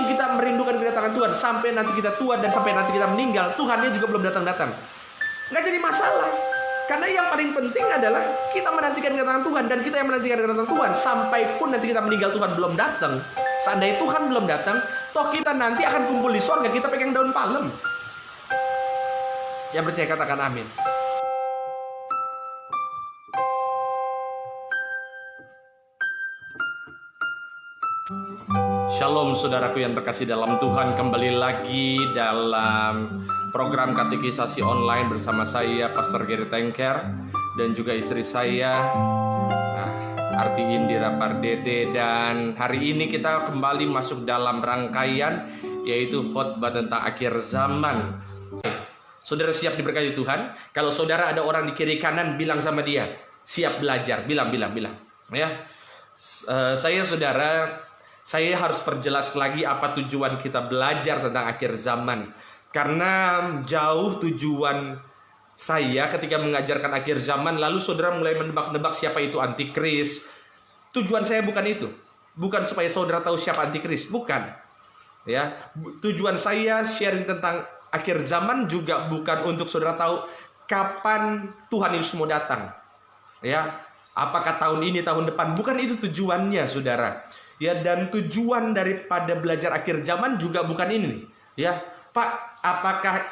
penting kita merindukan kedatangan Tuhan. Sampai nanti kita tua dan sampai nanti kita meninggal, Tuhannya juga belum datang-datang. Nggak jadi masalah. Karena yang paling penting adalah kita menantikan kedatangan Tuhan. Dan kita yang menantikan kedatangan Tuhan, sampai pun nanti kita meninggal, Tuhan belum datang. Seandainya Tuhan belum datang, toh kita nanti akan kumpul di sorga, kita pegang daun palem. Yang percaya katakan amin. Shalom saudaraku yang terkasih dalam Tuhan. Kembali lagi dalam program katekisasi online bersama saya Pastor Gary Tengker dan juga istri saya Arti Indira Pardede. Dan hari ini kita kembali masuk dalam rangkaian yaitu khotbah tentang akhir zaman. Saudara siap diberkati Tuhan? Kalau saudara ada orang di kiri kanan, bilang sama dia, siap belajar. Bilang ya. Saya harus perjelas lagi apa tujuan kita belajar tentang akhir zaman. Karena jauh tujuan saya ketika mengajarkan akhir zaman, lalu saudara mulai menebak-nebak siapa itu antikris. Tujuan saya bukan itu. Bukan supaya saudara tahu siapa antikris, bukan. Ya, tujuan saya sharing tentang akhir zaman juga bukan untuk saudara tahu kapan Tuhan Yesus mau datang. Ya, apakah tahun ini, tahun depan? Bukan itu tujuannya, saudara. Ya, dan tujuan daripada belajar akhir zaman juga bukan ini. Ya, Pak, apakah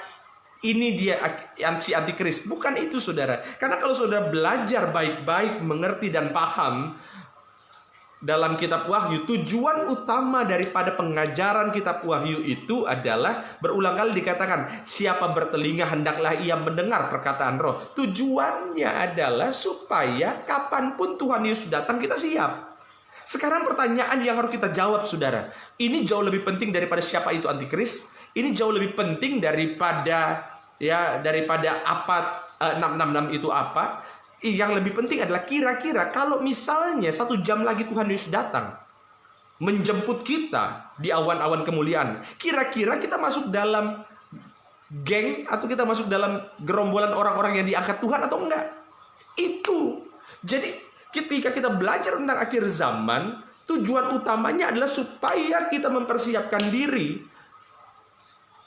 ini dia si antikris? Bukan itu, saudara. Karena kalau saudara belajar baik-baik, mengerti dan paham dalam kitab Wahyu, tujuan utama daripada pengajaran kitab Wahyu itu adalah berulang kali dikatakan, siapa bertelinga hendaklah ia mendengar perkataan Roh. Tujuannya adalah supaya kapanpun Tuhan Yesus datang kita siap. Sekarang pertanyaan yang harus kita jawab, saudara, ini jauh lebih penting daripada siapa itu antikris. Ini jauh lebih penting daripada apa 666 itu apa. Yang lebih penting adalah kira-kira kalau misalnya 1 jam lagi Tuhan Yesus datang menjemput kita di awan-awan kemuliaan, kira-kira kita masuk dalam geng atau kita masuk dalam gerombolan orang-orang yang diangkat Tuhan atau enggak? Itu. Jadi ketika kita belajar tentang akhir zaman, tujuan utamanya adalah supaya kita mempersiapkan diri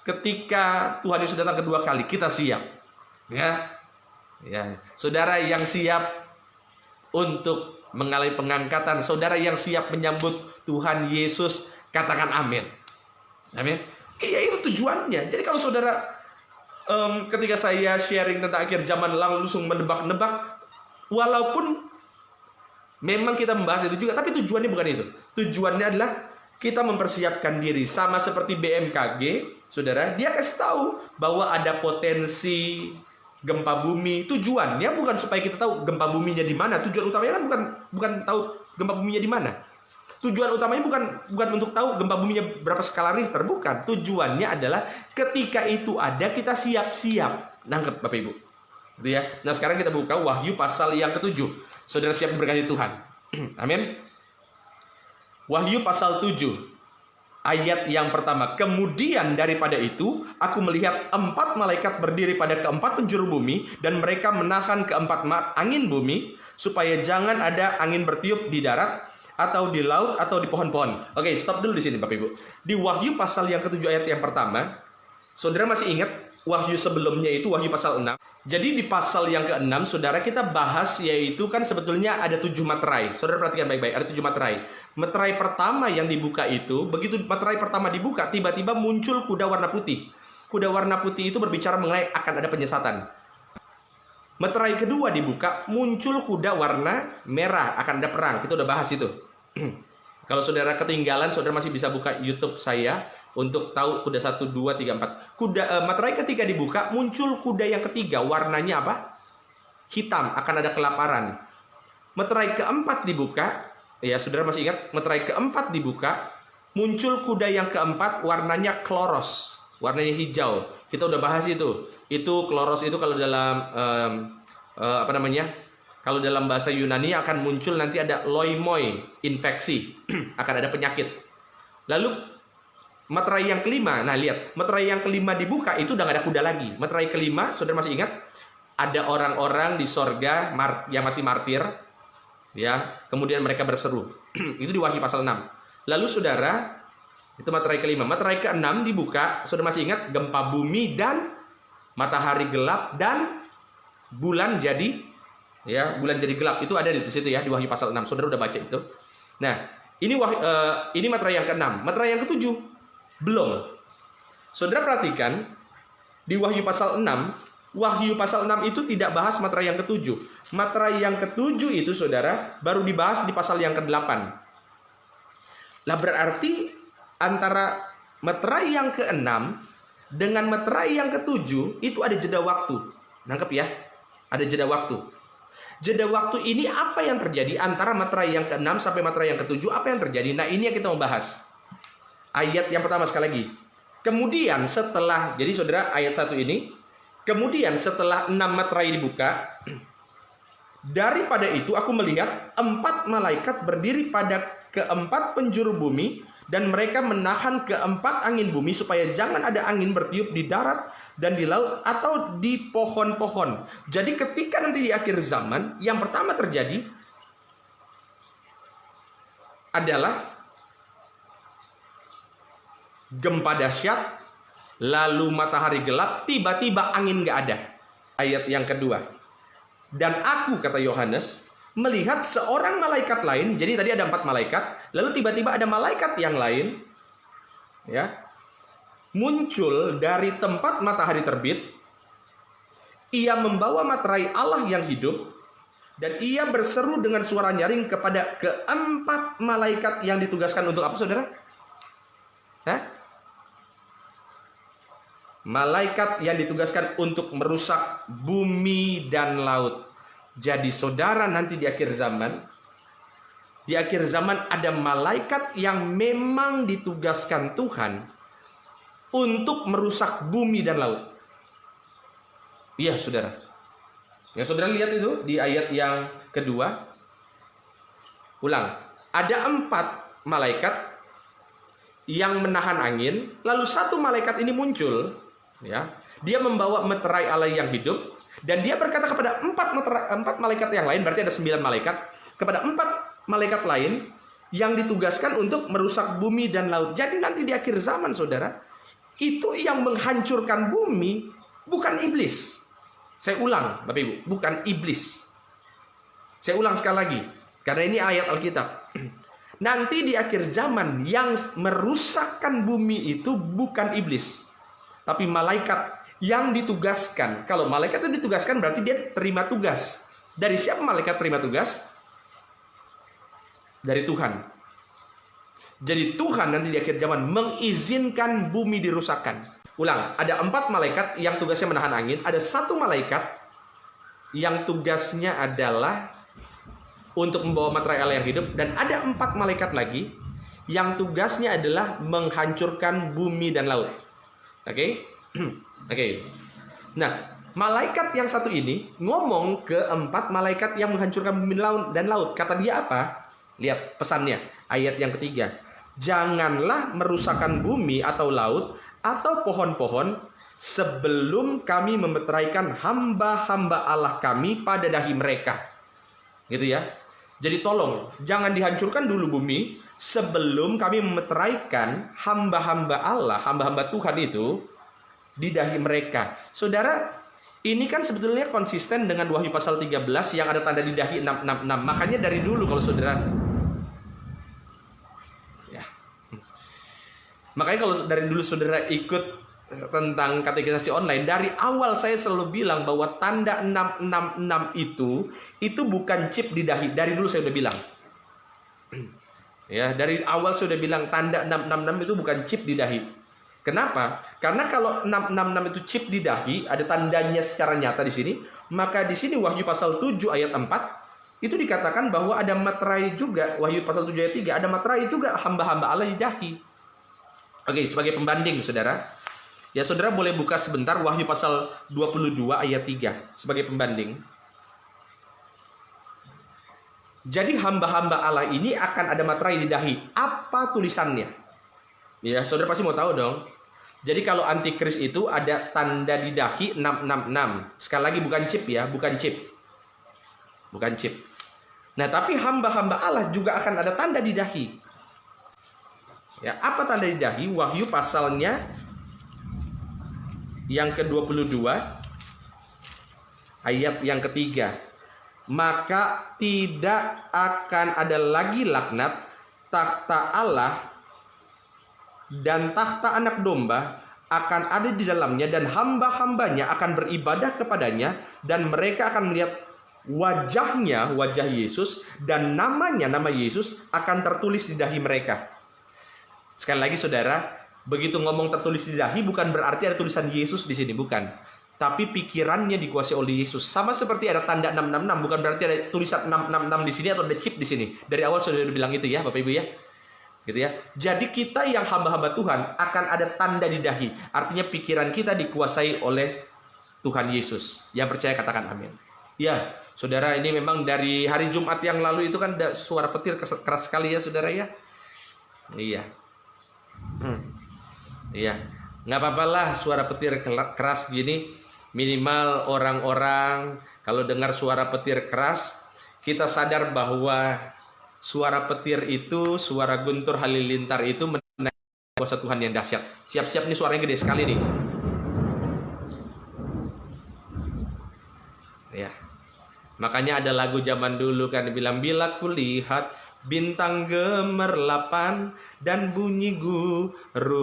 ketika Tuhan Yesus datang kedua kali, kita siap. Ya, saudara yang siap untuk mengalami pengangkatan, saudara yang siap menyambut Tuhan Yesus, katakan amin. Amin. Iya, itu tujuannya. Jadi kalau saudara ketika saya sharing tentang akhir zaman langsung menebak-nebak, walaupun memang kita membahas itu juga, tapi tujuannya bukan itu. Tujuannya adalah kita mempersiapkan diri. Sama seperti BMKG, saudara, dia kasih tahu bahwa ada potensi gempa bumi. Tujuannya bukan supaya kita tahu gempa buminya di mana. Tujuan utamanya kan bukan tahu gempa buminya di mana. Tujuan utamanya bukan untuk tahu gempa buminya berapa skala Richter, bukan. Tujuannya adalah ketika itu ada, kita siap-siap. Nangkep Bapak Ibu. Gitu ya. Nah, sekarang kita buka Wahyu pasal yang ke-7. Saudara siap berkati Tuhan. Amin. Wahyu pasal 7. Ayat yang pertama. Kemudian daripada itu, aku melihat 4 malaikat berdiri pada keempat penjuru bumi, dan mereka menahan keempat angin bumi, supaya jangan ada angin bertiup di darat, atau di laut, atau di pohon-pohon. Oke, stop dulu di sini Bapak Ibu. Di Wahyu pasal yang ke-7 ayat yang pertama, saudara masih ingat Wahyu sebelumnya itu Wahyu pasal 6. Jadi di pasal yang ke-6, saudara, kita bahas yaitu kan sebetulnya ada 7 materai. Saudara perhatikan baik-baik, ada 7 materai. Materai pertama yang dibuka itu, begitu materai pertama dibuka, tiba-tiba muncul kuda warna putih. Kuda warna putih itu berbicara mengenai akan ada penyesatan. Materai kedua dibuka, muncul kuda warna merah, akan ada perang. Kita udah bahas itu. Kalau saudara ketinggalan, saudara masih bisa buka YouTube saya untuk tahu kuda 1, 2, 3, 4. Materai ketiga dibuka, muncul kuda yang ketiga, warnanya apa? Hitam, akan ada kelaparan. Materai keempat dibuka, ya saudara masih ingat, materai keempat dibuka, muncul kuda yang keempat, warnanya kloros, warnanya hijau. Kita udah bahas itu. Itu kloros itu kalau dalam kalau dalam bahasa Yunani akan muncul nanti ada loimoi, infeksi, akan ada penyakit. Lalu materai yang kelima, nah lihat, materai yang kelima dibuka itu udah gak ada kuda lagi. Materai kelima, saudara masih ingat, ada orang-orang di sorga yang mati martir, ya, kemudian mereka berseru. Itu di Wahyu pasal 6. Lalu saudara, Itu materai kelima. Materai keenam dibuka, saudara masih ingat, gempa bumi dan matahari gelap dan bulan jadi, ya, bulan jadi gelap. Itu ada di situ ya, di Wahyu pasal 6. Saudara udah baca itu. Nah, ini materai yang keenam. Materai yang ketujuh belum. Saudara perhatikan di Wahyu pasal 6, Wahyu pasal 6 itu tidak bahas materai yang ketujuh. Materai yang ketujuh itu, saudara, baru dibahas di pasal yang ke-8. Lah berarti antara materai yang ke-6 dengan materai yang ke-7 itu ada jeda waktu. Nangkep ya? Ada jeda waktu. Jeda waktu ini apa yang terjadi antara materai yang ke-6 sampai materai yang ke-7? Apa yang terjadi? Nah, ini yang kita mau bahas. Ayat yang pertama sekali lagi. Kemudian setelah, jadi saudara, ayat 1 ini, kemudian setelah 6 materai dibuka, daripada itu aku melihat 4 malaikat berdiri pada keempat penjuru bumi, dan mereka menahan keempat angin bumi supaya jangan ada angin bertiup di darat dan di laut atau di pohon-pohon. Jadi ketika nanti di akhir zaman, yang pertama terjadi adalah gempa dahsyat, lalu matahari gelap, tiba-tiba angin gak ada. Ayat yang kedua. Dan aku, kata Yohanes, melihat seorang malaikat lain. Jadi tadi ada 4 malaikat, lalu tiba-tiba ada malaikat yang lain, ya, muncul dari tempat matahari terbit. Ia membawa materai Allah yang hidup, dan ia berseru dengan suara nyaring kepada keempat malaikat yang ditugaskan untuk apa, saudara? Hah? Malaikat yang ditugaskan untuk merusak bumi dan laut. Jadi saudara, nanti di akhir zaman ada malaikat yang memang ditugaskan Tuhan untuk merusak bumi dan laut. Iya, saudara. Yang saudara lihat itu di ayat yang kedua. Ulang. Ada 4 malaikat yang menahan angin, lalu 1 malaikat ini muncul, ya. Dia membawa materai Allah yang hidup, dan dia berkata kepada 4 malaikat yang lain, berarti ada 9 malaikat, kepada 4 malaikat lain yang ditugaskan untuk merusak bumi dan laut. Jadi nanti di akhir zaman, saudara, itu yang menghancurkan bumi bukan iblis. Saya ulang, Bapak Ibu, bukan iblis. Saya ulang sekali lagi, karena ini ayat Alkitab. Nanti di akhir zaman yang merusakkan bumi itu bukan iblis, tapi malaikat yang ditugaskan. Kalau malaikat itu ditugaskan berarti dia terima tugas. Dari siapa malaikat terima tugas? Dari Tuhan. Jadi Tuhan nanti di akhir zaman mengizinkan bumi dirusakkan. Ulang, ada 4 malaikat yang tugasnya menahan angin. Ada 1 malaikat yang tugasnya adalah untuk membawa materai Allah yang hidup. Dan ada 4 malaikat lagi yang tugasnya adalah menghancurkan bumi dan laut. Oke? Oke. Nah, malaikat yang satu ini ngomong ke 4 malaikat yang menghancurkan bumi dan laut. Kata dia apa? Lihat pesannya, ayat yang ketiga. Janganlah merusakkan bumi atau laut atau pohon-pohon sebelum kami memeteraikan hamba-hamba Allah kami pada dahi mereka. Gitu ya. Jadi tolong, jangan dihancurkan dulu bumi sebelum kami memeteraikan hamba-hamba Allah, hamba-hamba Tuhan itu di dahi mereka. Saudara, ini kan sebetulnya konsisten dengan Wahyu pasal 13 yang ada tanda di dahi 666. Makanya dari dulu kalau saudara, ya, makanya kalau dari dulu saudara ikut tentang katekisasi online, dari awal saya selalu bilang bahwa tanda 666 itu bukan chip di dahi. Dari dulu saya udah bilang. Ya, dari awal saya udah bilang tanda 666 itu bukan chip di dahi. Kenapa? Karena kalau 666 itu chip di dahi, ada tandanya secara nyata di sini, maka di sini Wahyu pasal 7 ayat 4 itu dikatakan bahwa ada materai juga. Wahyu pasal 7 ayat 3 ada materai juga hamba-hamba Allah di dahi. Oke, sebagai pembanding saudara, ya saudara boleh buka sebentar Wahyu pasal 22 ayat 3 sebagai pembanding. Jadi hamba-hamba Allah ini akan ada materai di dahi. Apa tulisannya? Ya, saudara pasti mau tahu dong. Jadi kalau antikris itu ada tanda di dahi 666. Sekali lagi bukan chip ya, bukan chip. Bukan chip. Nah, tapi hamba-hamba Allah juga akan ada tanda di dahi. Ya, apa tanda di dahi? Wahyu pasalnya yang ke-22 ayat yang ketiga. Maka tidak akan ada lagi laknat, takhta Allah dan takhta anak domba akan ada di dalamnya, dan hamba-hambanya akan beribadah kepadanya, dan mereka akan melihat wajahnya, wajah Yesus, dan namanya, nama Yesus akan tertulis di dahi mereka. Sekali lagi saudara, begitu ngomong tertulis di dahi bukan berarti ada tulisan Yesus di sini, bukan. Tapi pikirannya dikuasai oleh Yesus. Sama seperti ada tanda 666, bukan berarti ada tulisan 666 di sini atau ada chip di sini. Dari awal sudah bilang itu ya, Bapak Ibu ya. Gitu ya. Jadi kita yang hamba-hamba Tuhan akan ada tanda di dahi. Artinya pikiran kita dikuasai oleh Tuhan Yesus. Yang percaya katakan amin. Ya, saudara, ini memang dari hari Jumat yang lalu itu kan suara petir keras sekali ya, saudara ya. Iya. Iya. Nggak apa-apalah suara petir keras gini. Minimal orang-orang kalau dengar suara petir keras, kita sadar bahwa suara petir itu, suara guntur halilintar itu menaikkan kuasa Tuhan yang dahsyat. Siap-siap nih, suaranya gede sekali nih. Ya. Makanya ada lagu zaman dulu kan bilang, bila kulihat bintang gemerlapan dan bunyi guruh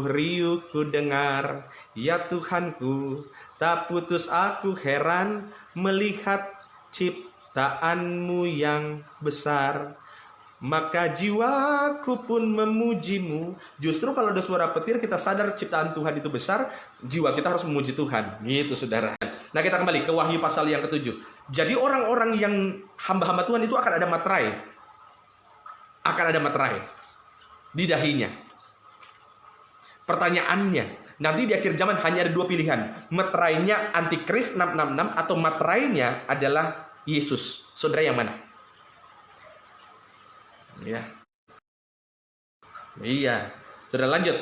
riuh ku dengar, ya Tuhanku, tak putus aku heran melihat ciptaanmu yang besar. Maka jiwaku pun memujimu. Justru kalau ada suara petir kita sadar ciptaan Tuhan itu besar, jiwa kita harus memuji Tuhan. Gitu saudara. Nah, kita kembali ke Wahyu pasal yang ke-7. Jadi orang-orang yang hamba-hamba Tuhan itu akan ada materai. Akan ada materai di dahinya. Pertanyaannya, nanti di akhir zaman hanya ada dua pilihan. Materainya antikris 666 atau materainya adalah Yesus. Saudara yang mana? Ya. Iya. Saudara lanjut.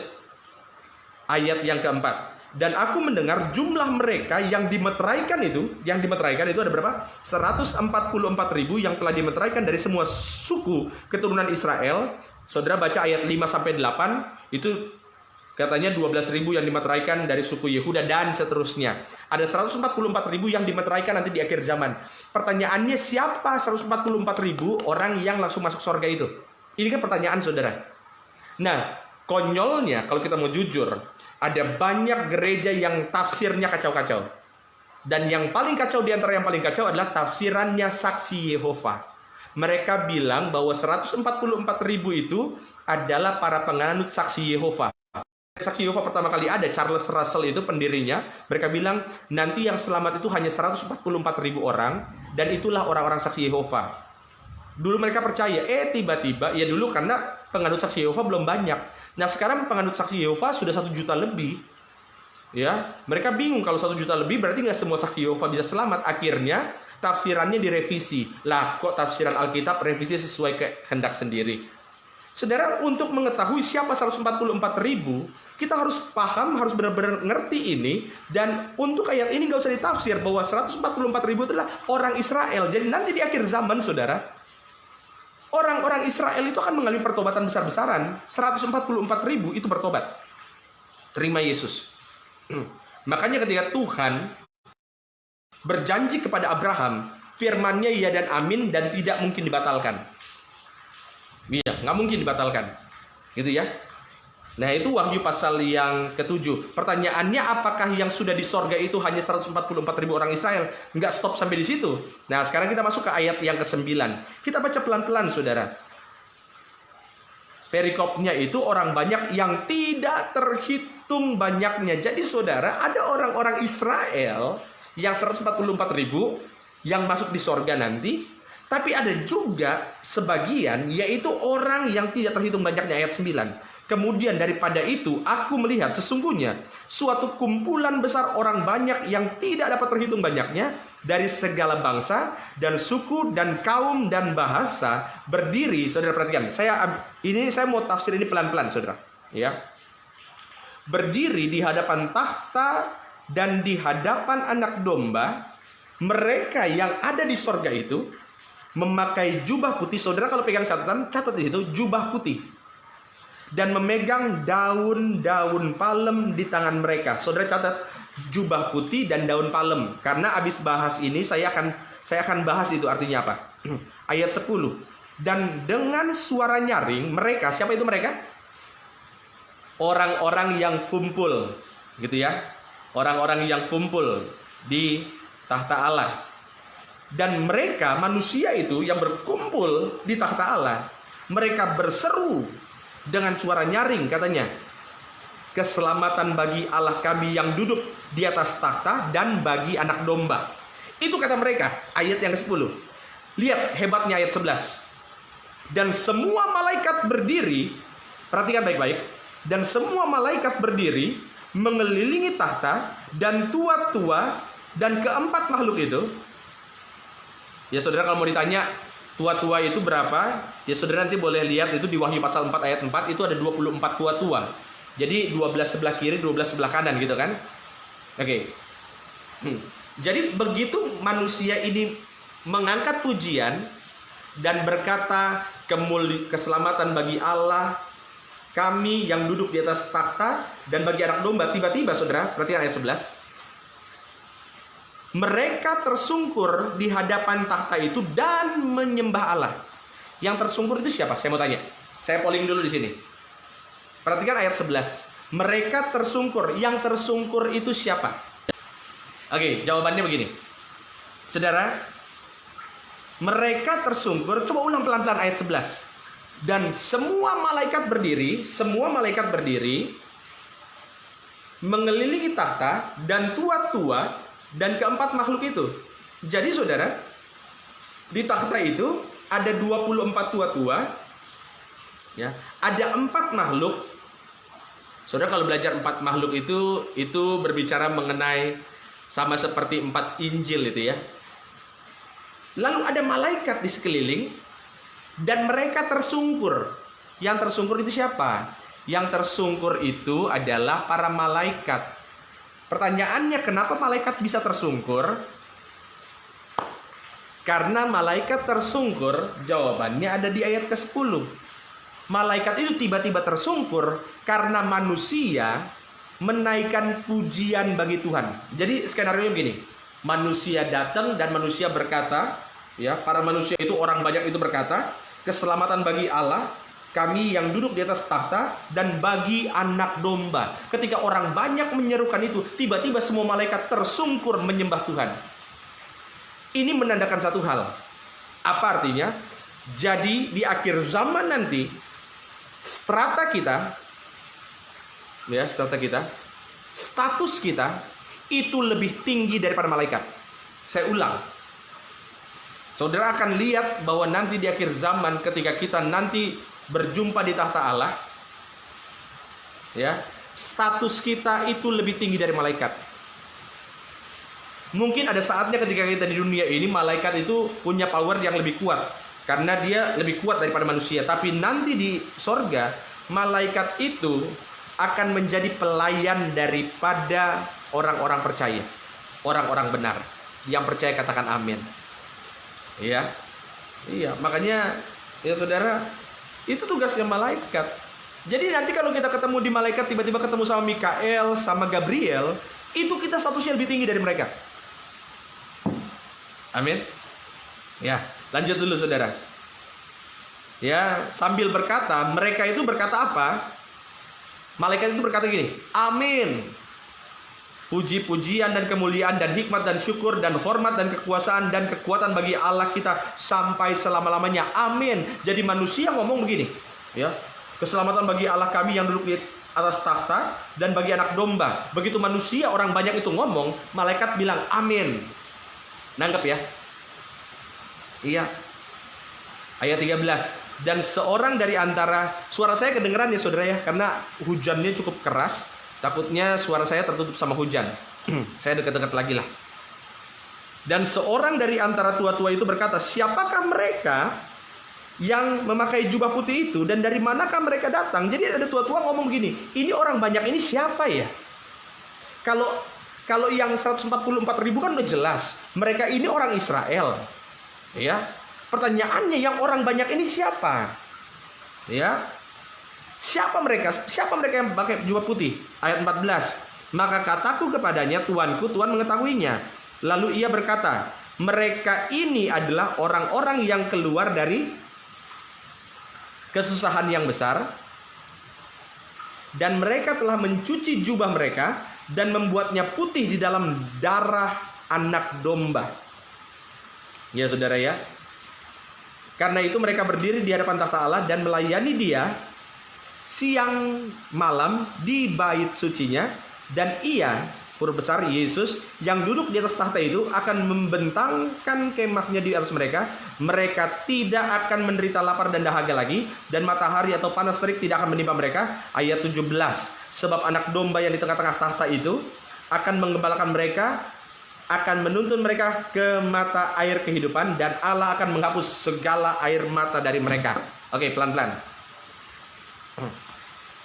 Ayat yang keempat. Dan aku mendengar jumlah mereka yang dimeteraikan itu, ada berapa? 144.000 yang telah dimeteraikan dari semua suku keturunan Israel. Saudara baca ayat 5 sampai 8, itu katanya 12.000 yang dimeteraikan dari suku Yehuda dan seterusnya. Ada 144.000 yang dimeteraikan nanti di akhir zaman. Pertanyaannya, siapa 144.000 orang yang langsung masuk surga itu? Ini kan pertanyaan saudara. Nah, konyolnya kalau kita mau jujur, ada banyak gereja yang tafsirnya kacau-kacau. Dan yang paling kacau di antara yang paling kacau adalah tafsirannya Saksi Yehova. Mereka bilang bahwa 144.000 itu adalah para penganut Saksi Yehova. Saksi Yehova pertama kali ada, Charles Russell itu pendirinya. Mereka bilang nanti yang selamat itu hanya 144.000 orang, dan itulah orang-orang Saksi Yehova. Dulu mereka percaya, tiba-tiba, ya dulu karena penganut Saksi Yehova belum banyak. Nah sekarang penganut Saksi Yehova sudah 1 juta lebih. Ya, mereka bingung kalau 1 juta lebih berarti nggak semua Saksi Yehova bisa selamat. Akhirnya tafsirannya direvisi. Lah kok tafsiran Alkitab revisi sesuai kehendak sendiri. Saudara, untuk mengetahui siapa 144.000, kita harus paham, harus benar-benar ngerti ini. Dan untuk ayat ini nggak usah ditafsir bahwa 144.000 adalah orang Israel. Jadi nanti di akhir zaman saudara, orang-orang Israel itu akan mengalami pertobatan besar-besaran. 144.000 itu bertobat, terima Yesus. Makanya ketika Tuhan berjanji kepada Abraham, firman-Nya ya dan amin dan tidak mungkin dibatalkan. Iya, nggak mungkin dibatalkan. Gitu ya. Nah itu Wahyu pasal yang ke-7. Pertanyaannya, apakah yang sudah di sorga itu hanya 144.000 orang Israel? Nggak stop sampai di situ. Nah sekarang kita masuk ke ayat yang ke-9. Kita baca pelan-pelan saudara. Perikopnya itu orang banyak yang tidak terhitung banyaknya. Jadi saudara, ada orang-orang Israel yang 144.000 yang masuk di sorga nanti. Tapi ada juga sebagian, yaitu orang yang tidak terhitung banyaknya, ayat 9. Kemudian daripada itu, aku melihat sesungguhnya suatu kumpulan besar orang banyak yang tidak dapat terhitung banyaknya, dari segala bangsa dan suku dan kaum dan bahasa berdiri. Saudara perhatikan, saya mau tafsir ini pelan-pelan saudara. Ya, berdiri di hadapan takhta dan di hadapan anak domba. Mereka yang ada di sorga itu memakai jubah putih. Saudara kalau pegang catatan, catat di situ jubah putih. dan memegang daun-daun palem di tangan mereka. Saudara catat, jubah putih dan daun palem. Karena abis bahas ini saya akan bahas itu artinya apa. Ayat 10. Dan dengan suara nyaring mereka, siapa itu mereka? Orang-orang yang kumpul, gitu ya. Orang-orang yang kumpul di tahta Allah. Dan mereka, manusia itu yang berkumpul di tahta Allah, mereka berseru dengan suara nyaring, katanya, keselamatan bagi Allah kami yang duduk di atas tahta dan bagi anak domba. Itu kata mereka, ayat yang ke-10. Lihat hebatnya ayat 11. Dan semua malaikat berdiri, perhatikan baik-baik, dan semua malaikat berdiri mengelilingi tahta dan tua-tua dan keempat makhluk itu. Ya saudara, kalau mau ditanya tua-tua itu berapa, ya saudara nanti boleh lihat itu di Wahyu pasal 4 ayat 4, itu ada 24 tua-tua. Jadi 12 sebelah kiri, 12 sebelah kanan gitu kan. Oke. Jadi begitu manusia ini mengangkat pujian dan berkata, keselamatan bagi Allah kami yang duduk di atas takhta dan bagi anak domba, tiba-tiba saudara, perhatikan ayat 11. Mereka tersungkur di hadapan takhta itu dan menyembah Allah. Yang tersungkur itu siapa? Saya mau tanya. Saya polling dulu di sini. Perhatikan ayat 11. Mereka tersungkur. Yang tersungkur itu siapa? Oke, jawabannya begini. Saudara, mereka tersungkur. Coba ulang pelan-pelan ayat 11. Dan semua malaikat berdiri mengelilingi takhta dan tua-tua dan keempat makhluk itu. Jadi saudara, di takhta itu ada 24 tua-tua, ya, ada 4 makhluk. Saudara kalau belajar 4 makhluk itu berbicara mengenai sama seperti 4 Injil itu ya. Lalu ada malaikat di sekeliling dan mereka tersungkur. Yang tersungkur itu siapa? Yang tersungkur itu adalah para malaikat. Pertanyaannya, kenapa malaikat bisa tersungkur? Karena malaikat tersungkur, jawabannya ada di ayat ke-10. Malaikat itu tiba-tiba tersungkur karena manusia menaikkan pujian bagi Tuhan. Jadi skenario begini. Manusia datang dan manusia berkata, ya, para manusia itu, orang banyak itu berkata, keselamatan bagi Allah kami yang duduk di atas tahta dan bagi anak domba. Ketika orang banyak menyerukan itu, tiba-tiba semua malaikat tersungkur menyembah Tuhan. Ini menandakan satu hal. Apa artinya? Jadi di akhir zaman nanti strata kita, ya, status kita itu lebih tinggi daripada malaikat. Saya ulang. Saudara akan lihat bahwa nanti di akhir zaman ketika kita nanti berjumpa di tahta Allah, ya, status kita itu lebih tinggi dari malaikat. Mungkin ada saatnya ketika kita di dunia ini malaikat itu punya power yang lebih kuat karena dia lebih kuat daripada manusia. Tapi nanti di sorga malaikat itu akan menjadi pelayan daripada orang-orang percaya, orang-orang benar. Yang percaya katakan amin. Iya, iya. Makanya ya saudara, itu tugasnya malaikat. Jadi nanti kalau kita ketemu di malaikat, tiba-tiba ketemu sama Mikael, sama Gabriel, itu kita statusnya lebih tinggi dari mereka. Amin. Ya, lanjut dulu saudara. Ya, sambil berkata, mereka itu berkata apa? Malaikat itu berkata gini, amin. Puji-pujian dan kemuliaan dan hikmat dan syukur dan hormat dan kekuasaan dan kekuatan bagi Allah kita sampai selama-lamanya. Amin. Jadi manusia ngomong begini, ya. Keselamatan bagi Allah kami yang duduk di atas takhta dan bagi anak domba. Begitu manusia orang banyak itu ngomong, malaikat bilang amin. Nangkep ya? Iya. Ayat 13. Dan seorang dari antara, suara saya kedengeran ya saudara ya, karena hujannya cukup keras. Takutnya suara saya tertutup sama hujan. Saya dekat-dekat lagi lah. Dan seorang dari antara tua-tua itu berkata, siapakah mereka yang memakai jubah putih itu dan dari manakah mereka datang? Jadi ada tua-tua ngomong gini, ini orang banyak ini siapa ya? Kalau yang 144 ribu kan udah jelas, mereka ini orang Israel. Ya. Pertanyaannya, yang orang banyak ini siapa? Ya. Siapa mereka? Siapa mereka yang pakai jubah putih? Ayat 14. Maka kataku kepadanya, Tuanku, Tuhan mengetahuinya. Lalu ia berkata, mereka ini adalah orang-orang yang keluar dari kesusahan yang besar, dan mereka telah mencuci jubah mereka dan membuatnya putih di dalam darah anak domba. Ya saudara ya. Karena itu mereka berdiri di hadapan takhta Allah dan melayani Dia siang malam di bait sucinya, dan Ia, huruf besar Yesus, yang duduk di atas tahta itu akan membentangkan kemahnya di atas mereka. Mereka tidak akan menderita lapar dan dahaga lagi, dan matahari atau panas terik tidak akan menimpa mereka. Ayat 17. Sebab anak domba yang di tengah-tengah tahta itu akan menggembalakan mereka, akan menuntun mereka ke mata air kehidupan, dan Allah akan menghapus segala air mata dari mereka. Oke, pelan-pelan.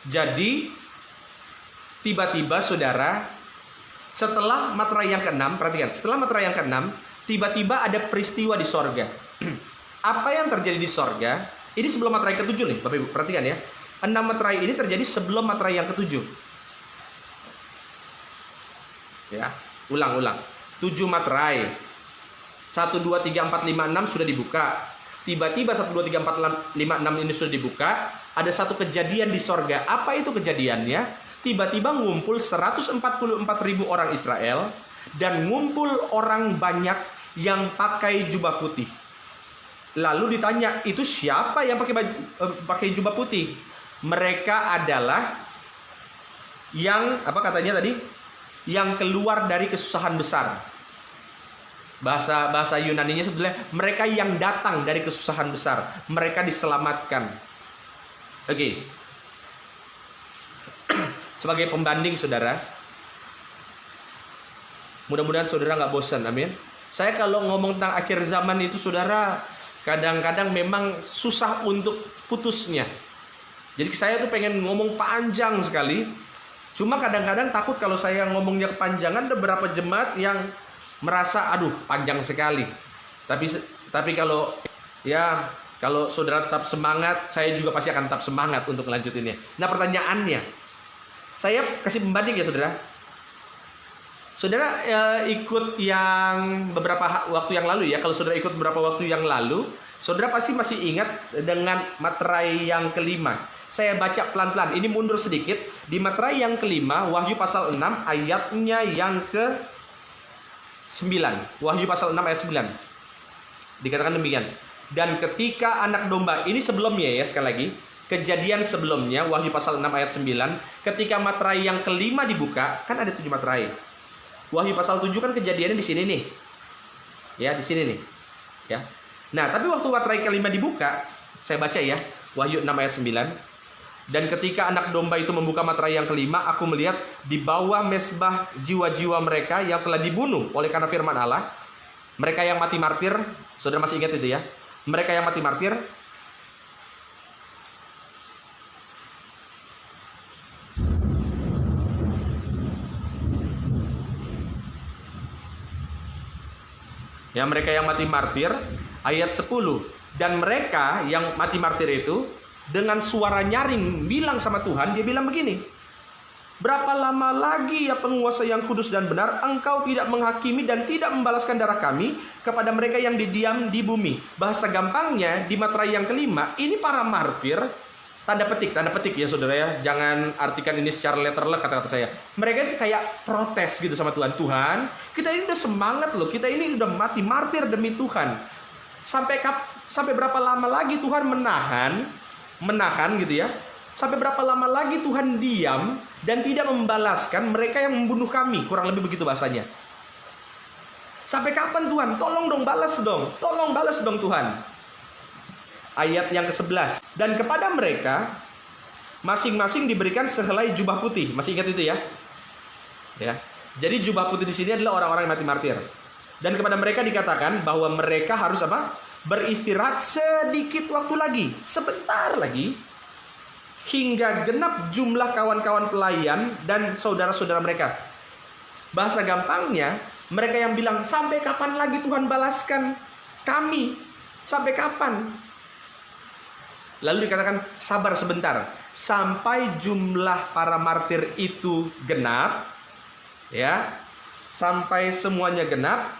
Jadi tiba-tiba saudara, setelah materai yang ke-6, perhatikan, setelah materai yang ke-6, tiba-tiba ada peristiwa di sorga. Apa yang terjadi di sorga? Ini sebelum materai ke-7 nih, Bapak Ibu, perhatikan ya. 6 materai ini terjadi sebelum materai yang ke-7. Ya, ulang-ulang. 7 materai. 1, 2, 3, 4, 5, 6 sudah dibuka. Tiba-tiba 1, 2, 3, 4, 5, 6 ini sudah dibuka. Ada satu kejadian di sorga. Apa itu kejadiannya? Tiba-tiba ngumpul 144.000 orang Israel, dan ngumpul orang banyak yang pakai jubah putih. Lalu ditanya, itu siapa yang pakai jubah putih? Mereka adalah yang, apa katanya tadi? Yang keluar dari kesusahan besar. Bahasa Yunaninya sebetulnya mereka yang datang dari kesusahan besar. Mereka diselamatkan. Oke. Sebagai pembanding saudara, mudah-mudahan saudara nggak bosan, amin. Saya kalau ngomong tentang akhir zaman itu saudara, kadang-kadang memang susah untuk putusnya. Jadi saya tuh pengen ngomong panjang sekali. Cuma kadang-kadang takut kalau saya ngomongnya kepanjangan, ada beberapa jemaat yang merasa aduh panjang sekali. Tapi kalau ya kalau saudara tetap semangat, saya juga pasti akan tetap semangat untuk lanjutinnya. Nah, pertanyaannya, saya kasih pembanding ya saudara. Saudara ikut yang beberapa waktu yang lalu ya. Kalau saudara ikut beberapa waktu yang lalu, saudara pasti masih ingat dengan materai yang kelima. Saya baca pelan-pelan, ini mundur sedikit. Di materai yang kelima, Wahyu pasal 6 ayatnya yang ke-9. Wahyu pasal 6 ayat 9. Dikatakan demikian. Dan ketika anak domba, ini sebelumnya ya sekali lagi. Kejadian sebelumnya, Wahyu pasal 6 ayat 9. Ketika materai yang kelima dibuka, kan ada 7 materai. Wahyu pasal 7 kan kejadiannya di sini nih. Ya, di sini nih. Ya. Nah, tapi waktu materai kelima dibuka, saya baca ya, Wahyu 6 ayat 9. Dan ketika anak domba itu membuka materai yang kelima, aku melihat di bawah mezbah jiwa-jiwa mereka yang telah dibunuh oleh karena firman Allah. Mereka yang mati martir, saudara masih ingat itu ya? Mereka yang mati martir, ya, mereka yang mati martir, ayat 10. Dan mereka yang mati martir itu dengan suara nyaring bilang sama Tuhan, dia bilang begini, berapa lama lagi ya penguasa yang kudus dan benar, engkau tidak menghakimi dan tidak membalaskan darah kami kepada mereka yang didiam di bumi. Bahasa gampangnya, di materai yang kelima, ini para martir, tanda petik ya saudara ya, jangan artikan ini secara letterlek kata-kata saya. Mereka itu kayak protes gitu sama Tuhan. Tuhan, kita ini udah semangat loh, kita ini udah mati martir demi Tuhan. Sampai berapa lama lagi Tuhan menahan gitu ya? Sampai berapa lama lagi Tuhan diam dan tidak membalaskan mereka yang membunuh kami? Kurang lebih begitu bahasanya. Sampai kapan Tuhan? Tolong dong balas dong. Tolong balas dong Tuhan. Ayat yang ke-11. Dan kepada mereka masing-masing diberikan sehelai jubah putih. Masih ingat itu ya? Ya. Jadi jubah putih di sini adalah orang-orang yang mati martir. Dan kepada mereka dikatakan bahwa mereka harus apa? Beristirahat sedikit waktu lagi, sebentar lagi, hingga genap jumlah kawan-kawan pelayan dan saudara-saudara mereka. Bahasa gampangnya, mereka yang bilang, sampai kapan lagi Tuhan balaskan kami? Sampai kapan? Lalu dikatakan, sabar sebentar. sampai jumlah para martir itu genap, ya, sampai semuanya genap.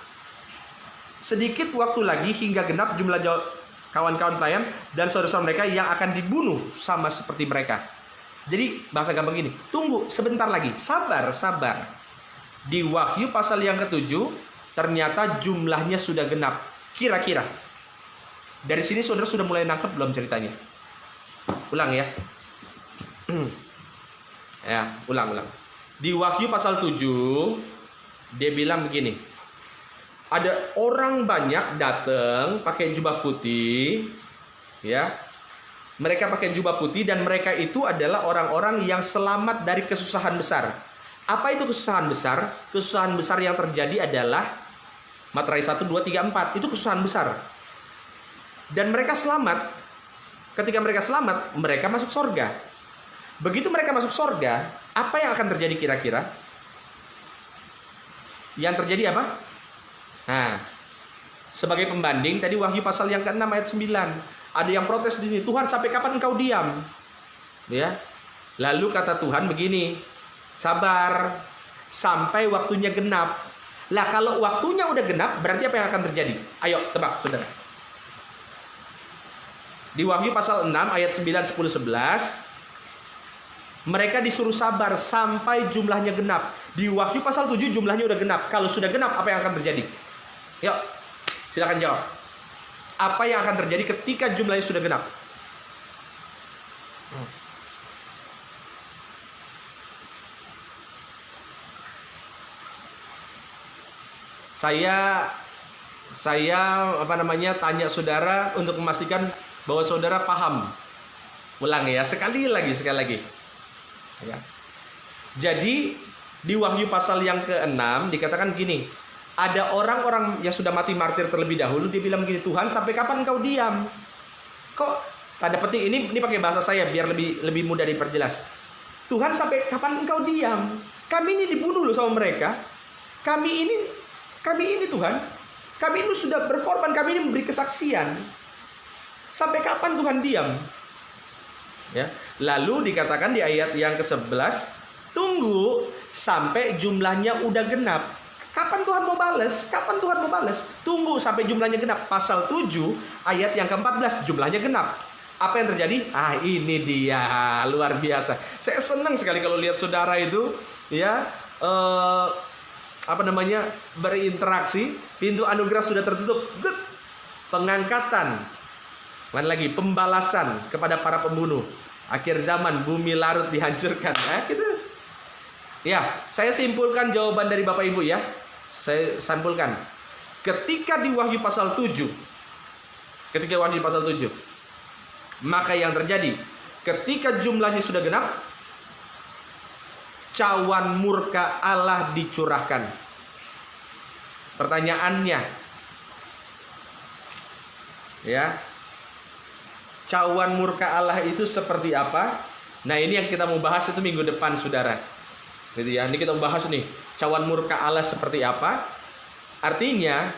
Sedikit waktu lagi hingga genap jumlah kawan-kawan pelayan dan saudara-saudara mereka yang akan dibunuh sama seperti mereka. Jadi bahasa gampang gini, tunggu sebentar lagi, sabar. Di Wahyu pasal yang ke-7 ternyata jumlahnya sudah genap. Kira-kira dari sini saudara sudah mulai nangkep belum ceritanya? Ulang ya. Ya, ulang. Di Wahyu pasal 7 dia bilang begini. Ada orang banyak datang pakai jubah putih, ya. Mereka pakai jubah putih dan mereka itu adalah orang-orang yang selamat dari kesusahan besar. Apa itu kesusahan besar? Kesusahan besar yang terjadi adalah Materai 1, 2, 3, 4. Itu kesusahan besar. Dan mereka selamat. Ketika mereka selamat, mereka masuk sorga. Begitu mereka masuk sorga, apa yang akan terjadi kira-kira? Yang terjadi apa? Nah, sebagai pembanding, tadi Wahyu pasal yang ke-6 ayat 9. Ada yang protes di sini, Tuhan sampai kapan engkau diam? Ya. Lalu kata Tuhan begini, sabar sampai waktunya genap. Lah kalau waktunya udah genap, berarti apa yang akan terjadi? Ayo tebak saudara. Di Wahyu pasal 6 ayat 9, 10, 11 mereka disuruh sabar sampai jumlahnya genap. Di Wahyu pasal 7 jumlahnya udah genap. Kalau sudah genap apa yang akan terjadi? Yuk, silakan jawab. Apa yang akan terjadi ketika jumlahnya sudah genap? Saya tanya saudara untuk memastikan bahwa saudara paham. Ulang ya, sekali lagi. Ya. Jadi di Wahyu pasal yang ke-6 dikatakan gini, ada orang-orang yang sudah mati martir terlebih dahulu, dia bilang gini, Tuhan sampai kapan engkau diam? Kok tanda petik ini pakai bahasa saya biar lebih mudah diperjelas. Tuhan sampai kapan engkau diam? Kami ini dibunuh loh sama mereka. Kami ini Tuhan, kami ini sudah berkorban, kami ini memberi kesaksian. Sampai kapan Tuhan diam? Ya. Lalu dikatakan di ayat yang ke-11, tunggu sampai jumlahnya udah genap. Kapan Tuhan mau balas? Tunggu sampai jumlahnya genap. Pasal 7 ayat yang ke-14 jumlahnya genap. Apa yang terjadi? Ini dia, luar biasa. Saya senang sekali kalau lihat saudara itu ya berinteraksi. Pintu anugerah sudah tertutup. Good. Pengangkatan. Mana lagi? Pembalasan kepada para pembunuh. Akhir zaman, bumi larut dihancurkan. Gitu. Ya, saya simpulkan jawaban dari Bapak Ibu ya. Saya simpulkan. Ketika di Wahyu pasal 7, maka yang terjadi ketika jumlahnya sudah genap, cawan murka Allah dicurahkan. Pertanyaannya, ya, cawan murka Allah itu seperti apa? Nah, ini yang kita mau bahas itu minggu depan, saudara. Gitu ya. Ini kita mau bahas nih, cawan murka Allah seperti apa? Artinya,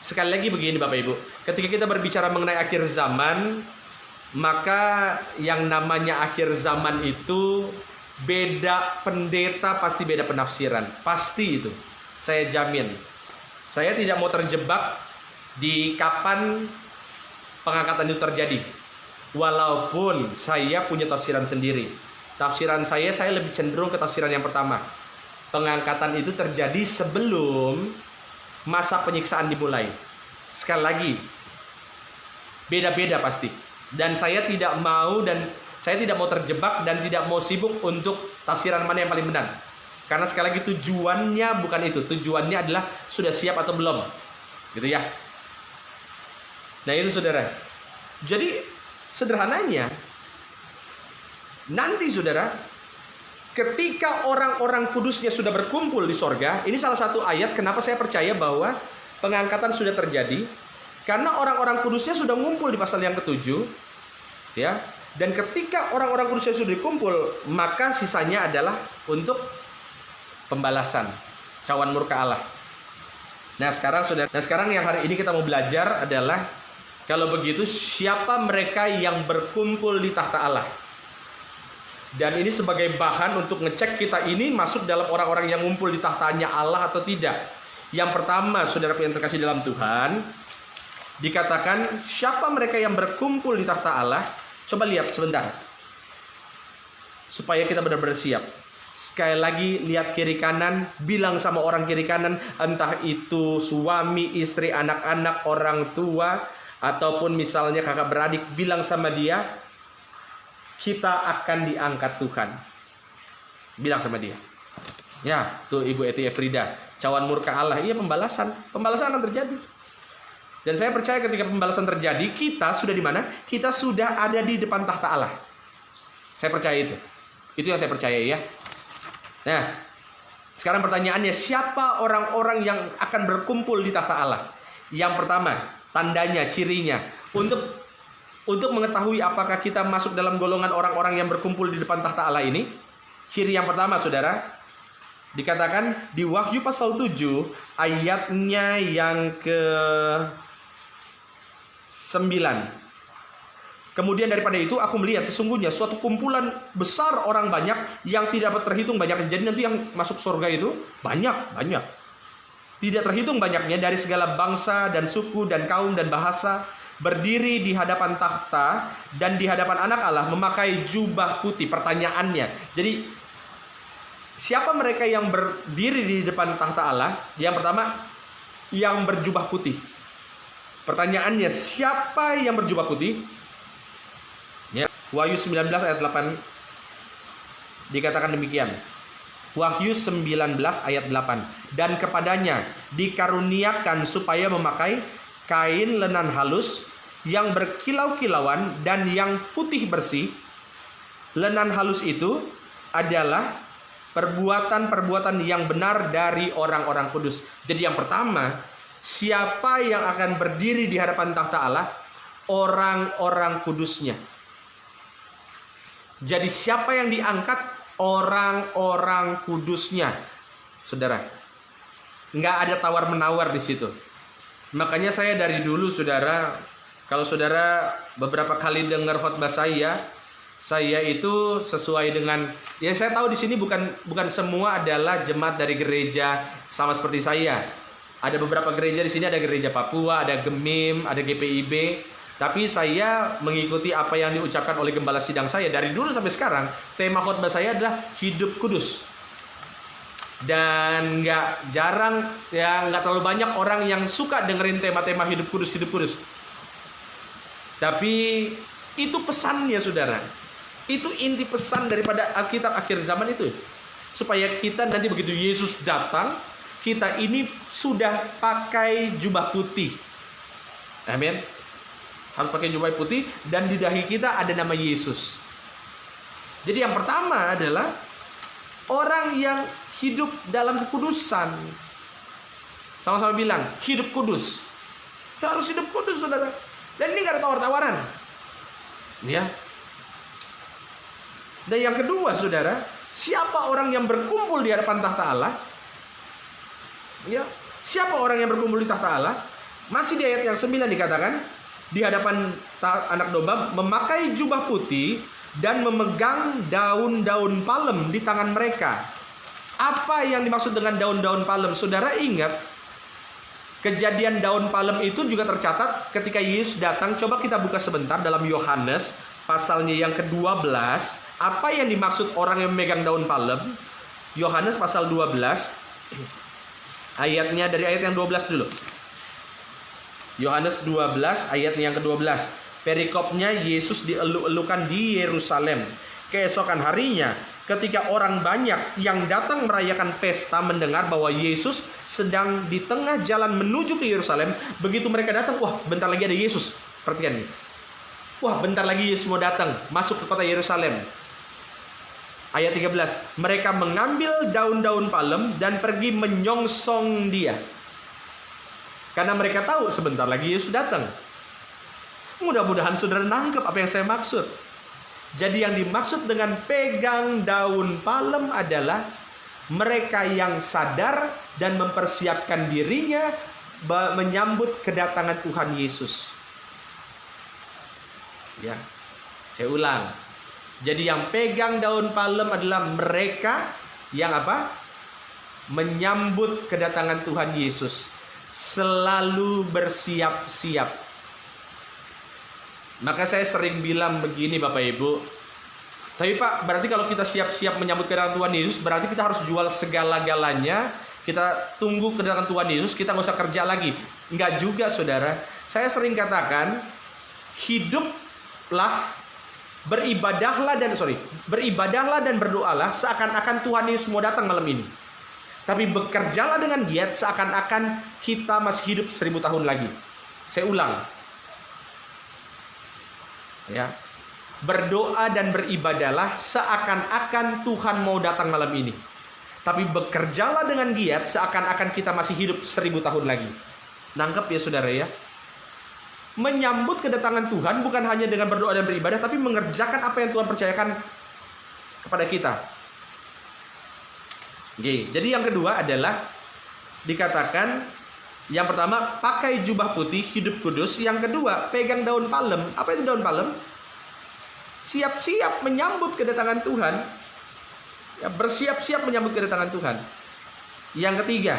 sekali lagi begini Bapak Ibu, ketika kita berbicara mengenai akhir zaman, maka yang namanya akhir zaman itu beda pendeta, pasti beda penafsiran. Pasti itu. Saya jamin. Saya tidak mau terjebak di kapan pengangkatan itu terjadi. Walaupun saya punya tafsiran sendiri. Tafsiran saya lebih cenderung ke tafsiran yang pertama. Pengangkatan itu terjadi sebelum masa penyiksaan dimulai. Sekali lagi, beda-beda pasti. Dan saya tidak mau terjebak dan tidak mau sibuk untuk tafsiran mana yang paling benar. Karena sekali lagi tujuannya bukan itu. Tujuannya adalah sudah siap atau belum. Gitu ya. Nah itu saudara. Jadi sederhananya, nanti saudara, ketika orang-orang kudusnya sudah berkumpul di sorga, ini salah satu ayat kenapa saya percaya bahwa pengangkatan sudah terjadi. Karena orang-orang kudusnya sudah ngumpul di pasal yang ke-7, ya. Dan ketika orang-orang kudusnya sudah dikumpul, maka sisanya adalah untuk pembalasan, cawan murka Allah. Nah sekarang yang hari ini kita mau belajar adalah, kalau begitu siapa mereka yang berkumpul di takhta Allah? Dan ini sebagai bahan untuk ngecek kita ini masuk dalam orang-orang yang ngumpul di tahtanya Allah atau tidak. Yang pertama, saudara yang terkasih dalam Tuhan, dikatakan siapa mereka yang berkumpul di takhta Allah. Coba lihat sebentar, supaya kita benar-benar siap. Sekali lagi, lihat kiri kanan, bilang sama orang kiri kanan, entah itu suami, istri, anak-anak, orang tua, ataupun misalnya kakak beradik, bilang sama dia, kita akan diangkat Tuhan. Bilang sama dia. Ya, tuh Ibu Eti Efrida, cawan murka Allah. Iya, pembalasan akan terjadi. Dan saya percaya ketika pembalasan terjadi, kita sudah di mana? Kita sudah ada di depan tahta Allah. Saya percaya itu. Itu yang saya percaya ya. Nah, sekarang pertanyaannya, siapa orang-orang yang akan berkumpul di tahta Allah? Yang pertama, tandanya, cirinya. Untuk mengetahui apakah kita masuk dalam golongan orang-orang yang berkumpul di depan tahta Allah ini, ciri yang pertama, saudara, dikatakan di Wahyu pasal 7 ayatnya yang ke-9. Kemudian daripada itu aku melihat sesungguhnya suatu kumpulan besar orang banyak yang tidak dapat terhitung banyaknya. Jadi nanti yang masuk surga itu banyak. Tidak terhitung banyaknya, dari segala bangsa dan suku dan kaum dan bahasa, berdiri di hadapan takhta dan di hadapan anak Allah, memakai jubah putih. Pertanyaannya, jadi siapa mereka yang berdiri di depan takhta Allah? Yang pertama, yang berjubah putih. Pertanyaannya, siapa yang berjubah putih? Ya, Wahyu 19 ayat 8 dikatakan demikian. Wahyu 19 ayat 8. Dan kepadanya dikaruniakan supaya memakai kain lenan halus yang berkilau-kilauan dan yang putih bersih. Lenan halus itu adalah perbuatan-perbuatan yang benar dari orang-orang kudus. Jadi yang pertama, siapa yang akan berdiri di hadapan takhta Allah? Orang-orang kudusnya. Jadi siapa yang diangkat? Orang-orang kudusnya. Saudara, nggak ada tawar-menawar di situ. Makanya saya dari dulu, saudara, kalau saudara beberapa kali dengar khotbah saya itu sesuai dengan, ya saya tahu di sini bukan semua adalah jemaat dari gereja sama seperti saya. Ada beberapa gereja di sini, ada gereja Papua, ada Gemim, ada GPIB. Tapi saya mengikuti apa yang diucapkan oleh gembala sidang saya dari dulu sampai sekarang. Tema khotbah saya adalah hidup kudus. Dan nggak jarang, ya nggak terlalu banyak orang yang suka dengerin tema-tema hidup kudus. Tapi itu pesannya, saudara. Itu inti pesan daripada Alkitab akhir zaman itu. Supaya kita nanti begitu Yesus datang, kita ini sudah pakai jubah putih. Amin. Harus pakai jubah putih dan di dahi kita ada nama Yesus. Jadi yang pertama adalah orang yang hidup dalam kekudusan. Sama-sama bilang, hidup kudus. Ya, harus hidup kudus, saudara. Dan ini gak ada tawar-tawaran. Ya. Dan yang kedua, saudara, siapa orang yang berkumpul di hadapan tahta Allah? Ya, siapa orang yang berkumpul di tahta Allah? Masih di ayat yang 9 dikatakan, di hadapan anak domba memakai jubah putih dan memegang daun-daun palem di tangan mereka. Apa yang dimaksud dengan daun-daun palem? Saudara ingat, kejadian daun palem itu juga tercatat ketika Yesus datang. Coba kita buka sebentar dalam Yohanes pasalnya yang ke-12. Apa yang dimaksud orang yang memegang daun palem? Yohanes pasal 12. Ayatnya dari ayat yang 12 dulu. Yohanes 12 ayat yang ke-12. Perikopnya Yesus dieluk-elukan di Yerusalem. Keesokan harinya, ketika orang banyak yang datang merayakan pesta mendengar bahwa Yesus sedang di tengah jalan menuju ke Yerusalem, begitu mereka datang, wah bentar lagi ada Yesus. Perhatikan ini. Wah bentar lagi Yesus mau datang, masuk ke kota Yerusalem. Ayat 13. Mereka mengambil daun-daun palem dan pergi menyongsong dia. Karena mereka tahu sebentar lagi Yesus datang. Mudah-mudahan saudara nangkep apa yang saya maksud. Jadi yang dimaksud dengan pegang daun palem adalah mereka yang sadar dan mempersiapkan dirinya menyambut kedatangan Tuhan Yesus. Ya, saya ulang. Jadi yang pegang daun palem adalah mereka yang apa? Menyambut kedatangan Tuhan Yesus. Selalu bersiap-siap. Maka saya sering bilang begini Bapak Ibu. Tapi Pak, berarti kalau kita siap-siap menyambut kedatangan Tuhan Yesus, berarti kita harus jual segala-galanya. Kita tunggu kedatangan Tuhan Yesus, kita nggak usah kerja lagi. Enggak juga saudara. Saya sering katakan, hiduplah, beribadahlah dan berdoalah seakan-akan Tuhan Yesus mau datang malam ini. Tapi bekerjalah dengan giat seakan-akan kita masih hidup 1000 tahun lagi. Saya ulang. Ya. Berdoa dan beribadahlah seakan-akan Tuhan mau datang malam ini. Tapi bekerjalah dengan giat seakan-akan kita masih hidup 1000 tahun lagi. Nangkep ya saudara ya? Menyambut kedatangan Tuhan bukan hanya dengan berdoa dan beribadah, tapi mengerjakan apa yang Tuhan percayakan kepada kita. Oke, jadi yang kedua adalah dikatakan, yang pertama pakai jubah putih, hidup kudus. Yang kedua pegang daun palem. Apa itu daun palem? Siap-siap menyambut kedatangan Tuhan. Ya, bersiap-siap menyambut kedatangan Tuhan. Yang ketiga,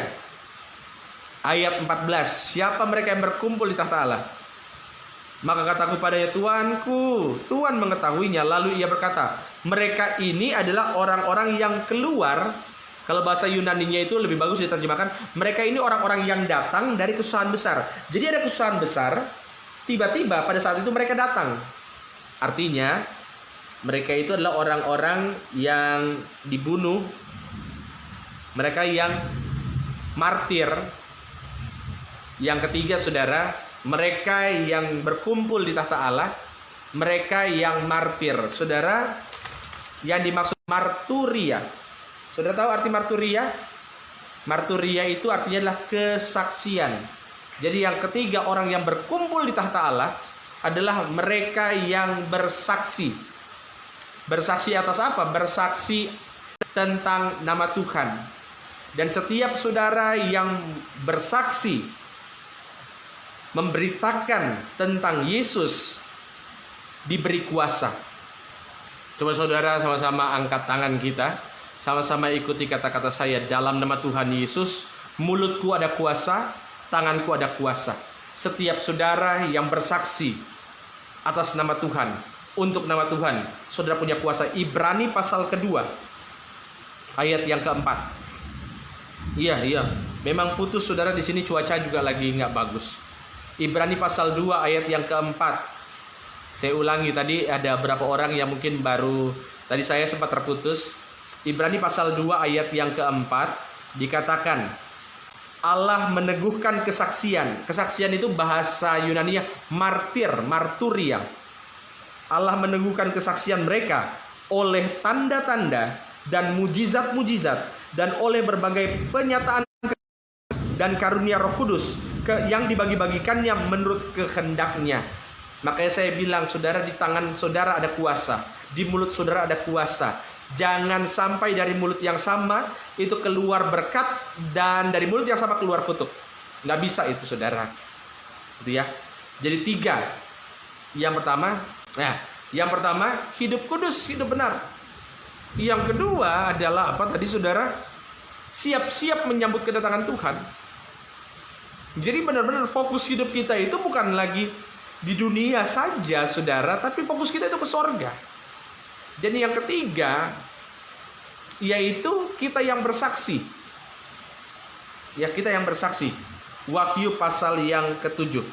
ayat 14, siapa mereka yang berkumpul di tahta Allah? Maka kataku padanya, Tuanku, Tuhan mengetahuinya. Lalu ia berkata, mereka ini adalah orang-orang yang keluar. Kalau bahasa Yunaninya itu lebih bagus diterjemahkan, mereka ini orang-orang yang datang dari kesusahan besar. Jadi ada kesusahan besar, tiba-tiba pada saat itu mereka datang. Artinya mereka itu adalah orang-orang yang dibunuh, mereka yang martir. Yang ketiga saudara, mereka yang berkumpul di tahta Allah, mereka yang martir. Saudara, yang dimaksud marturia, saudara tahu arti marturia? Marturia itu artinya adalah kesaksian. Jadi yang ketiga orang yang berkumpul di tahta Allah adalah mereka yang bersaksi. Bersaksi atas apa? Bersaksi tentang nama Tuhan. Dan setiap saudara yang bersaksi, memberitakan tentang Yesus, diberi kuasa. Coba saudara sama-sama angkat tangan kita, sama-sama ikuti kata-kata saya. Dalam nama Tuhan Yesus, mulutku ada kuasa, tanganku ada kuasa. Setiap saudara yang bersaksi atas nama Tuhan, untuk nama Tuhan, saudara punya kuasa. Ibrani pasal kedua, ayat yang keempat. Iya, memang putus saudara, di sini cuaca juga lagi nggak bagus. Ibrani pasal 2 ayat yang keempat. Saya ulangi, tadi ada beberapa orang yang mungkin baru, tadi saya sempat terputus. Ibrani pasal 2 ayat yang keempat dikatakan, Allah meneguhkan kesaksian. Kesaksian itu bahasa Yunaninya marturia. Allah meneguhkan kesaksian mereka oleh tanda-tanda dan mujizat-mujizat, dan oleh berbagai penyataan dan karunia Roh Kudus yang dibagi-bagikannya menurut kehendaknya. Makanya saya bilang, saudara, di tangan saudara ada kuasa, di mulut saudara ada kuasa. Jangan sampai dari mulut yang sama itu keluar berkat, dan dari mulut yang sama keluar kutuk. Nggak bisa itu saudara. Gitu ya. Jadi 3. Yang pertama hidup kudus, hidup benar. Yang kedua adalah apa tadi saudara? Siap-siap menyambut kedatangan Tuhan. Jadi benar-benar fokus hidup kita itu bukan lagi di dunia saja saudara, tapi fokus kita itu ke sorga. Dan yang ketiga, yaitu kita yang bersaksi. Ya, kita yang bersaksi. Wahyu pasal yang ke-7.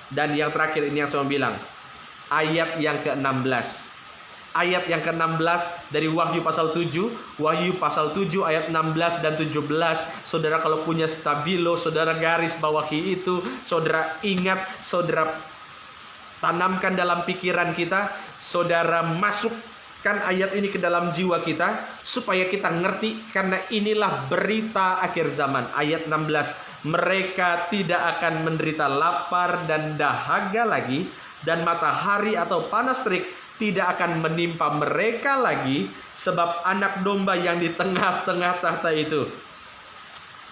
Dan yang terakhir ini yang saya bilang, ayat yang ke-16. Ayat yang ke-16 dari Wahyu pasal 7. Wahyu pasal 7 ayat 16 dan 17. Saudara kalau punya stabilo, saudara garis bawahi itu. Saudara ingat, saudara tanamkan dalam pikiran kita. Saudara masukkan ayat ini ke dalam jiwa kita, supaya kita ngerti, karena inilah berita akhir zaman. Ayat 16, mereka tidak akan menderita lapar dan dahaga lagi, dan matahari atau panas terik tidak akan menimpa mereka lagi, sebab anak domba yang di tengah-tengah tahta itu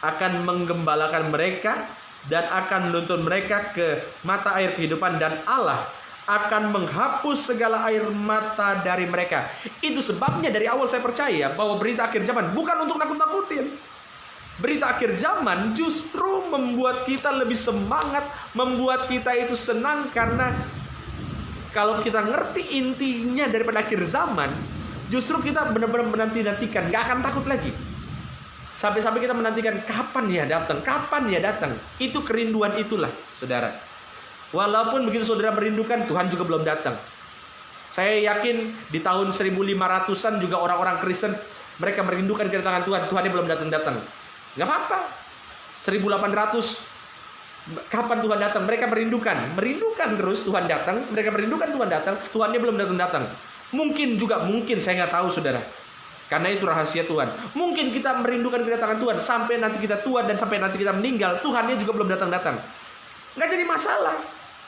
akan menggembalakan mereka dan akan menuntun mereka ke mata air kehidupan, dan Allah akan menghapus segala air mata dari mereka. Itu sebabnya dari awal saya percaya bahwa berita akhir zaman bukan untuk nakut-nakutin. Berita akhir zaman justru membuat kita lebih semangat, membuat kita itu senang, karena kalau kita ngerti intinya daripada akhir zaman, justru kita benar-benar menanti-nantikan, gak akan takut lagi. Sampai-sampai kita menantikan kapan ya datang, kapan ya datang. Itu kerinduan itulah, saudara. Walaupun begitu saudara merindukan, Tuhan juga belum datang. Saya yakin di tahun 1500-an juga orang-orang Kristen, mereka merindukan kedatangan Tuhan. Tuhannya belum datang-datang. Gak apa-apa. 1800, kapan Tuhan datang? Mereka merindukan terus Tuhan datang. Mereka merindukan Tuhan datang, Tuhannya belum datang-datang. Mungkin saya nggak tahu, saudara. Karena itu rahasia Tuhan. Mungkin kita merindukan kedatangan Tuhan sampai nanti kita tua dan sampai nanti kita meninggal, Tuhannya juga belum datang-datang. Nggak jadi masalah.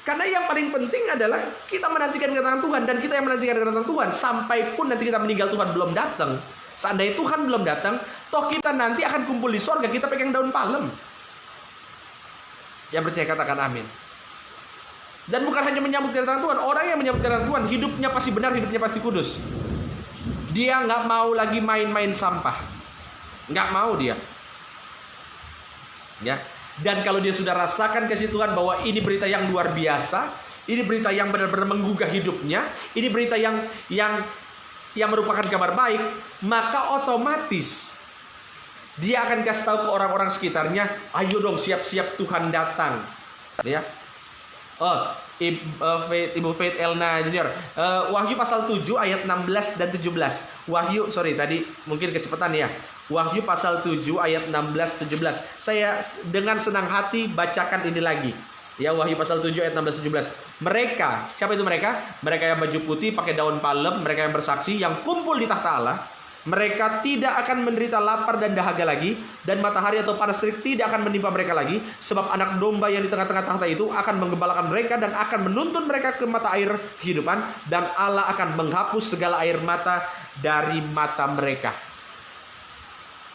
Karena yang paling penting adalah kita menantikan kedatangan Tuhan, dan kita yang menantikan kedatangan Tuhan sampai pun nanti kita meninggal, Tuhan belum datang. Seandainya Tuhan belum datang, toh kita nanti akan kumpul di sorga, kita pegang daun palem. Yang percaya katakan amin. Dan bukan hanya menyambut kedatangan Tuhan, orang yang menyambut kedatangan Tuhan hidupnya pasti benar, hidupnya pasti kudus. Dia nggak mau lagi main-main sampah, nggak mau dia. Ya. Dan kalau dia sudah rasakan kasih Tuhan bahwa ini berita yang luar biasa, ini berita yang benar-benar menggugah hidupnya, ini berita yang merupakan kabar baik, maka otomatis dia akan kasih tahu ke orang-orang sekitarnya, ayo dong siap-siap Tuhan datang. Ya. Ibu Faith Elna Junior, Wahyu pasal 7 ayat 16 dan 17. Tadi mungkin kecepatan ya. Wahyu pasal 7 ayat 16 17. Saya dengan senang hati bacakan ini lagi. Ya, Wahyu pasal 7 ayat 16 17. Mereka, siapa itu mereka? Mereka yang baju putih pakai daun palem, mereka yang bersaksi, yang kumpul di tahta Allah. Mereka tidak akan menderita lapar dan dahaga lagi, dan matahari atau panas terik tidak akan menimpa mereka lagi, sebab anak domba yang di tengah-tengah tahta itu akan menggembalakan mereka dan akan menuntun mereka ke mata air kehidupan, dan Allah akan menghapus segala air mata dari mata mereka.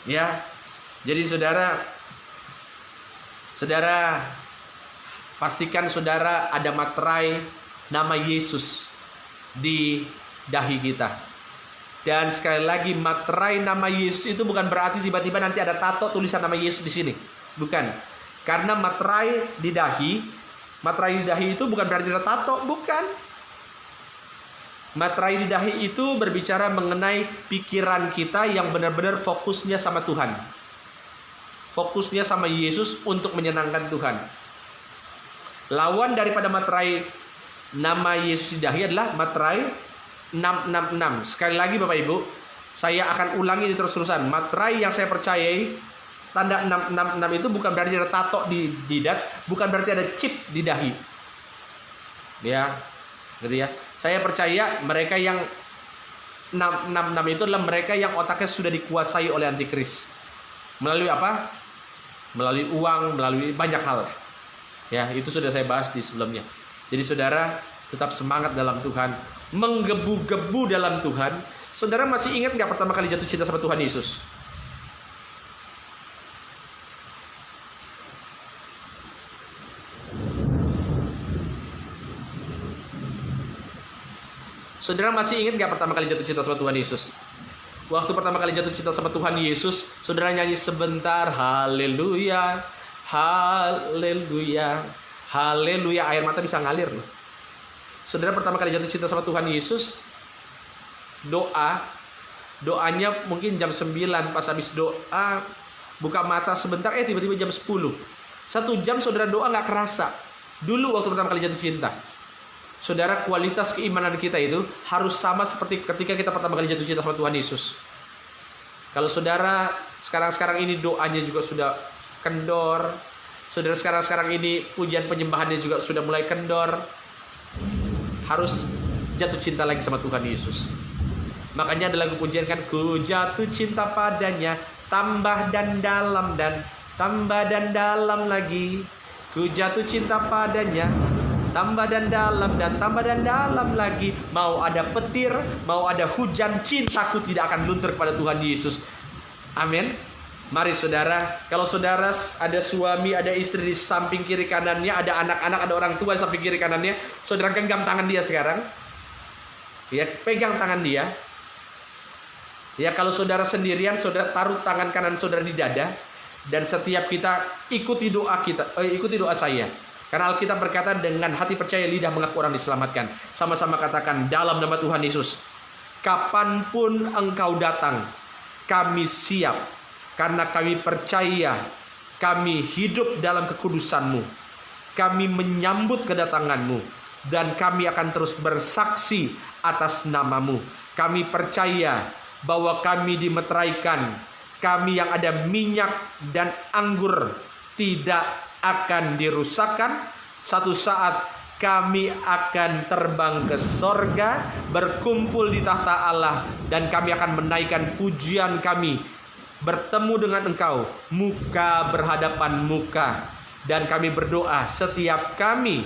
Ya. Jadi saudara pastikan saudara ada materai nama Yesus di dahi kita. Dan sekali lagi, materai nama Yesus itu bukan berarti tiba-tiba nanti ada tato tulisan nama Yesus di sini. Bukan. Karena materai di dahi itu bukan berarti ada tato, bukan. Materai di dahi itu berbicara mengenai pikiran kita yang benar-benar fokusnya sama Tuhan. Fokusnya sama Yesus untuk menyenangkan Tuhan. Lawan daripada materai nama Yesus di dahi adalah materai 666. Sekali lagi Bapak Ibu, saya akan ulangi ini terus-terusan. Materai yang saya percayai, tanda 666 itu bukan berarti ada tato di jidat, bukan berarti ada chip di dahi. Ya, gitu ya. Saya percaya mereka yang 666 itu adalah mereka yang otaknya sudah dikuasai oleh antikris. Melalui apa? Melalui uang, melalui banyak hal. Ya, itu sudah saya bahas di sebelumnya. Jadi saudara tetap semangat dalam Tuhan, menggebu-gebu dalam Tuhan. Saudara masih ingat nggak pertama kali jatuh cinta sama Tuhan Yesus? Saudara masih ingat nggak pertama kali jatuh cinta sama Tuhan Yesus? Waktu pertama kali jatuh cinta sama Tuhan Yesus, saudara nyanyi sebentar, haleluya, haleluya, haleluya, air mata bisa ngalir loh. Saudara pertama kali jatuh cinta sama Tuhan Yesus, doanya mungkin jam 9, pas habis doa buka mata sebentar, tiba-tiba jam 10. 1 jam saudara doa nggak kerasa. Dulu waktu pertama kali jatuh cinta, saudara, kualitas keimanan kita itu harus sama seperti ketika kita pertama kali jatuh cinta sama Tuhan Yesus. Kalau saudara sekarang ini doanya juga sudah kendor, saudara sekarang ini pujian penyembahannya juga sudah mulai kendor, harus jatuh cinta lagi sama Tuhan Yesus. Makanya ada lagu pujian kan, ku jatuh cinta padanya, tambah dan dalam dan tambah dan dalam lagi. Ku jatuh cinta padanya, tambah dan dalam dan tambah dan dalam lagi. Mau ada petir, mau ada hujan, cintaku tidak akan luntur kepada Tuhan Yesus. Amin. Mari saudara, kalau saudara ada suami, ada istri di samping kiri kanannya, ada anak-anak, ada orang tua di samping kiri kanannya, saudara genggam tangan dia sekarang. Ya, pegang tangan dia. Ya, kalau saudara sendirian, saudara taruh tangan kanan saudara di dada, dan setiap kita ikuti doa saya. Karena Alkitab berkata, dengan hati percaya lidah mengaku orang diselamatkan. Sama-sama katakan dalam nama Tuhan Yesus, kapanpun engkau datang, kami siap. Karena kami percaya, kami hidup dalam kekudusan-Mu. Kami menyambut kedatangan-Mu. Dan kami akan terus bersaksi atas nama-Mu. Kami percaya bahwa kami dimeteraikan. Kami yang ada minyak dan anggur tidak akan dirusakkan. Satu saat kami akan terbang ke sorga, berkumpul di tahta Allah. Dan kami akan menaikkan pujian kami, bertemu dengan Engkau muka berhadapan muka. Dan kami berdoa, setiap kami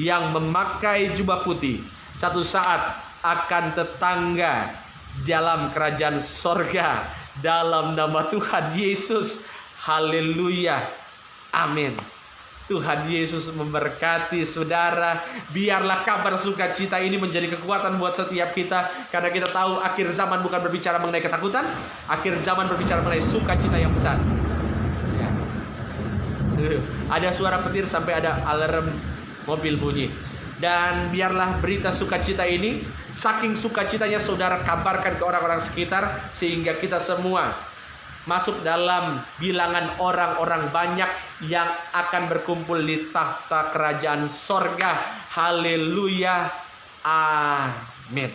yang memakai jubah putih satu saat akan tetangga dalam kerajaan sorga, dalam nama Tuhan Yesus. Haleluya, amin. Tuhan Yesus memberkati saudara. Biarlah kabar sukacita ini menjadi kekuatan buat setiap kita. Karena kita tahu akhir zaman bukan berbicara mengenai ketakutan. Akhir zaman berbicara mengenai sukacita yang besar. Ya. Ada suara petir sampai ada alarm mobil bunyi. Dan biarlah berita sukacita ini, saking sukacitanya saudara kabarkan ke orang-orang sekitar, sehingga kita semua masuk dalam bilangan orang-orang banyak yang akan berkumpul di tahta kerajaan sorga. Haleluya, amin.